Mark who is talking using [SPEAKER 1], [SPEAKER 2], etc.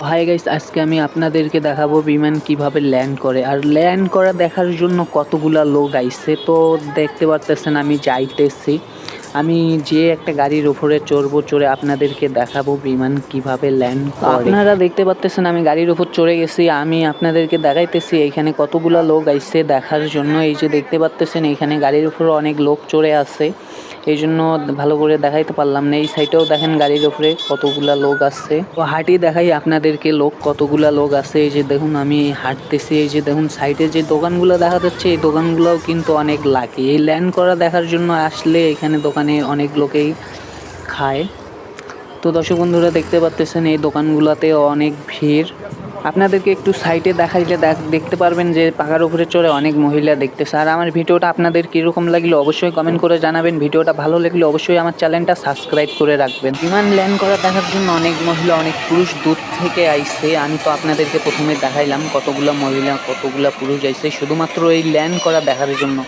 [SPEAKER 1] Hi guys, আজকে আমি আপনাদেরকে দেখাবো বিমান কিভাবে ল্যান্ড করে। আর ল্যান্ড করা দেখার জন্য কতগুলা লোক আইছে। তো দেখতে পারতেছেন আমি যাইতেছি। আমি যে একটা গাড়ির উপরে চড়ে আপনাদেরকে দেখাবো বিমান কিভাবে ল্যান্ড করে। আপনারা দেখতে পারতেছেন আমি গাড়ির উপর চড়ে গেছি। আমি আপনাদেরকে দেখাইতেছি এইখানে কতগুলা লোক আইছে দেখার জন্য। এই যে দেখতে পারতেছেন এইখানে গাড়ির উপর অনেক লোক চড়ে আছে, এই জন্য ভালো করে দেখাইতে পারলাম না। এই সাইডেও দেখেন গাড়ির উপরে কতগুলা লোক আছে। তো হাঁটি দেখাই আপনাদেরকে লোক কতগুলা লোক আছে। এই যে দেখুন আমি হাঁটতেছি, এই যে দেখুন সাইডে যে দোকানগুলো দেখা যাচ্ছে, এই দোকানগুলোও কিন্তু অনেক লাকি। এই ল্যান্ড করা দেখার জন্য আসলে এখানে দোকানে অনেক লোকেই খায়। তো দর্শক বন্ধুরা দেখতে পাচ্ছেন এই দোকানগুলোতে অনেক ভিড়। আপনাদেরকে একটু সাইডে দেখাইলে দেখতে পারবেন যে পাকার উপরে চড়ে অনেক মহিলা দেখতেছে। আর আমার ভিডিওটা আপনাদের কীরকম লাগলো অবশ্যই কমেন্ট করে জানাবেন। ভিডিওটা ভালো লাগলে অবশ্যই আমার চ্যানেলটা সাবস্ক্রাইব করে রাখবেন। বিমান ল্যান্ড করা দেখার জন্য অনেক মহিলা অনেক পুরুষ দূর থেকে আইছে। আমি তো আপনাদেরকে প্রথমে দেখাইলাম কতগুলা মহিলা কতগুলা পুরুষ আইছে শুধুমাত্র এই ল্যান্ড করা দেখার জন্য।